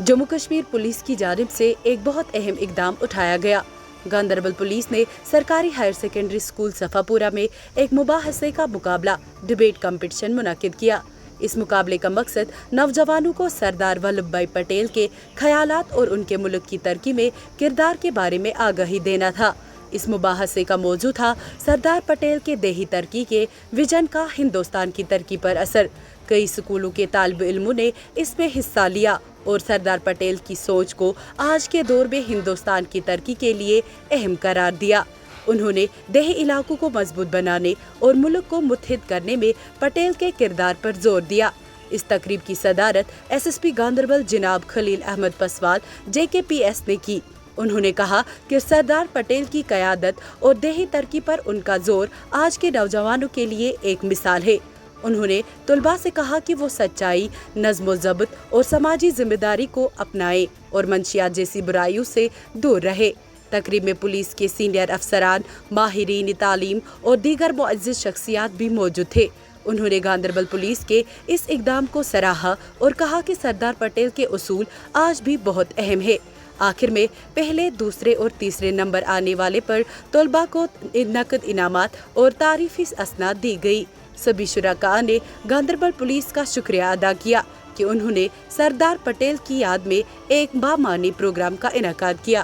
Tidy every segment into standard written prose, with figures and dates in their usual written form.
Jammu Kashmir police की जानिब से एक बहुत अहम इकदाम उठाया गया। गांदरबल पुलिस ने सरकारी हायर सेकेंडरी स्कूल सफापुरा में एक मुबाहसे का मुकाबला डिबेट कंपटीशन मुनाकिद किया। इस मुकाबले का मकसद नौजवानों को सरदार वल्लभ भाई पटेल के ख्यालात और उनके मुल्क की तरक्की में किरदार के बारे में आगाही देना था। इस मुबाहसे का मौजू था सरदार पटेल के देही तरक्की के विजन का हिंदुस्तान की तरक्की पर असर। कई स्कूलों के तालिब इल्मों ने इसमें हिस्सा लिया और सरदार पटेल की सोच को आज के दौर में हिंदुस्तान की तरक्की के लिए अहम करार दिया। उन्होंने देही इलाकों को मजबूत बनाने और मुल्क को मुत्तहिद करने में पटेल के किरदार पर जोर दिया। इस तकरीब की सदारत SSP गांदरबल जनाब खलील अहमद पसवाल JKPS ने की। उन्होंने कहा कि सरदार पटेल की क़यादत और देही तरक्की पर उनका जोर आज के नौजवानों के लिए एक मिसाल है। उन्होंने तुलबा से कहा कि वो सच्चाई, नज़्म व ज़ब्त और समाजी जिम्मेदारी को अपनाएं और मंशियात जैसी बुराइयों से दूर रहे। तकरीब में पुलिस के सीनियर अफसरान, माहिरीन तालीम और दीगर मुअज़्ज़िज़ शख्सियात भी मौजूद थे। उन्होंने गांदरबल पुलिस के इस इक़दाम को सराहा और कहा कि सरदार पटेल के उसूल आज भी बहुत अहम है। आखिर में पहले, दूसरे और तीसरे नंबर आने वाले पर तलबा को नकद इनामात और तारीफ़ी असनाद दी गई। सभी शुरका ने गांदरबल पुलिस का शुक्रिया अदा किया कि उन्होंने सरदार पटेल की याद में एक बामानी प्रोग्राम का इनेकाद किया।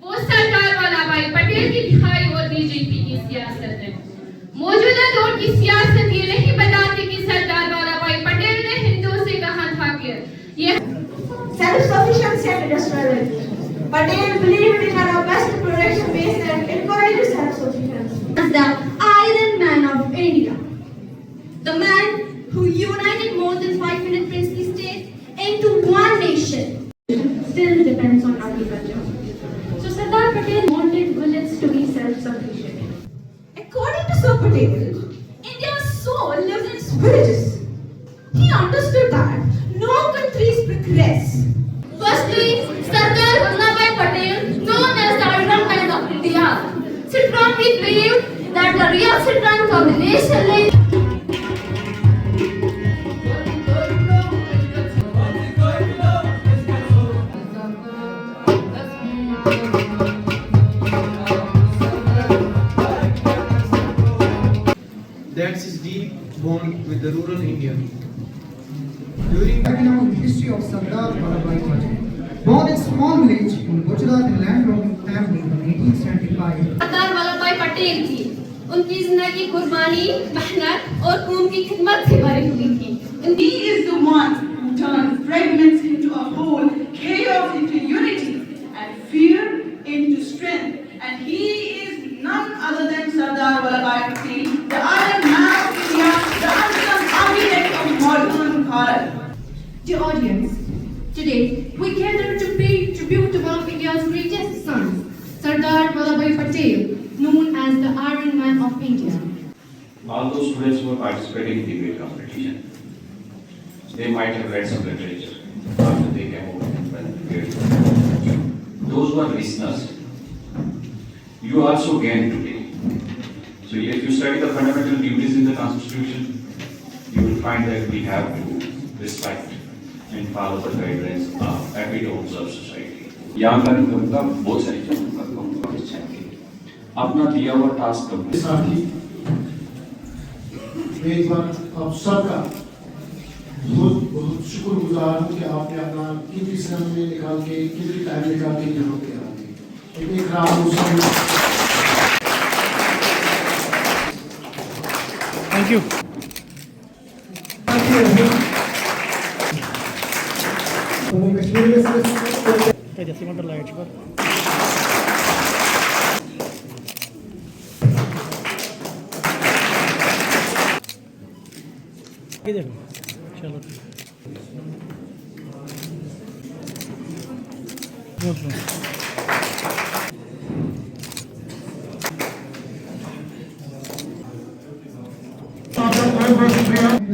वो सरदार वल्लभ भाई पटेल की दिखाई और BJP की सियासत है। मौजूदा दौर की सियासत ये नहीं बताती कि सरदार वल्लभ भाई पटेल ने हिंदुओं से कहा था कि ये self-sufficiency and industriality. Patel believed in a best production base and encouraged self-sufficiency. As the Iron Man of India, the man who united more than 500 princely states into one nation, still depends on agriculture. So Sardar Patel wanted villages to be self-sufficient. According to Sir Patel, India's soul lives in its villages. He understood that no countries progress. Firstly, Sardar Vallabh Bhai Patel, known as the Iron Man of India, strongly believed that the real strength of the nation lay That's his deep bond with the rural India. During the economic history of Sardar Vallabhbhai Patel, born in small village in Gujarat in landowning family in 1875. Sardar Vallabh भाई पटेल थी। उनकी जिंदगी कुर्बानी, मेहनत और कौम की खिदमत से भरी हुई थी। He is the one who turned fragments into a whole, chaos into unity, and fear into strength. And he is none other than Sardar Vallabhbhai Patel, the Iron Man of India, the unsung architect of modern Bharat. Dear audience, today we gather to pay tribute to one of India's greatest sons, Sardar Vallabhbhai Patel, known as the Iron Man of India. All those students who are participating in debate competition, they might have read some literature after they came out and debate. Those who are listeners, you also gain today. So if you study the fundamental duties in the Constitution, you will find that we have to respect and follow the guidelines of epitomes of society. यहाँ का कविता बहुत सारी competition की अपना दिया हुआ task complete. साथी मैं एक बार आप सबका बहुत बहुत शुक्रगुजार हूँ कि आपने अपना कीमती समय निकाल के कीमती टाइम निकाल के यहाँ पे आए। एक राम Thank you. जैसे मतलब लाइट पर ये देखो चलो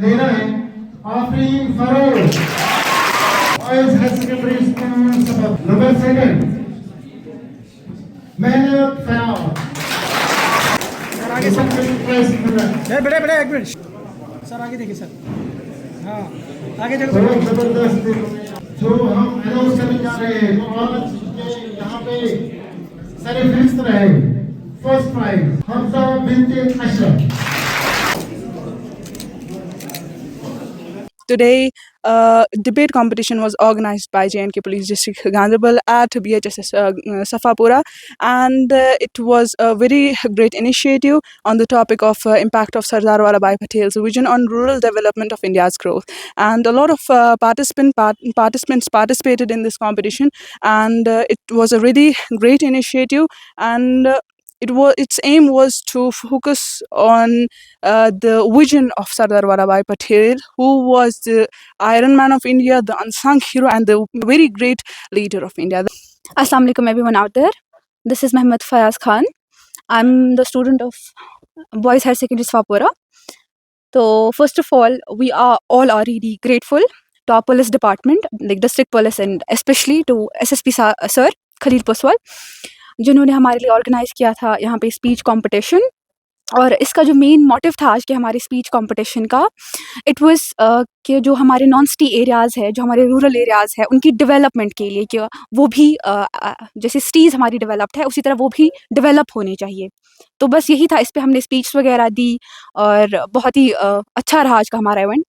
लेना है Afreen Feroz boys higher secondary school सबक नंबर 7 मेहनत फराज सर आगे सर प्राइस बेटा बेटा एक मिनट सर आगे देखिए सर बहुत जबरदस्त जो हम अनाउंस करने जा रहे हैं, जो औरत के यहाँ पे सरफहरिस्त रहे, first prize Hamza Binte Ashraf. Today, debate competition was organized by J&K Police District Ganderbal at BHSS Safapura, and it was a very great initiative on the topic of impact of Sardar Vallabhbhai Patel's vision on rural development of India's growth. And a lot of participants participated in this competition, and it was a really great initiative, and its aim was to focus on the vision of Sardar Vallabhbhai Patel, who was the Iron Man of India, the unsung hero, and the very great leader of India. Assalamu alaikum everyone out there. This is Mehmet Fayaz Khan. I'm the student of Boys Higher Secondary Swapura. So first of all, we are really grateful to our police department, like district police, and especially to SSP sir Khalil Paswal, जिन्होंने हमारे लिए organise किया था यहाँ पे speech competition. और इसका जो मेन मोटिव था आज के हमारे स्पीच कंपटीशन का, इट वाज कि जो हमारे नॉन सिटी एरियाज़ है, जो हमारे रूरल एरियाज़ है, उनकी डेवलपमेंट के लिए कि वो भी जैसे सिटीज़ हमारी डेवलप्ड है उसी तरह वो भी डेवलप होनी चाहिए. तो बस यही था, इस पे हमने स्पीच वगैरह दी और बहुत ही अच्छा रहा आज का हमारा इवेंट.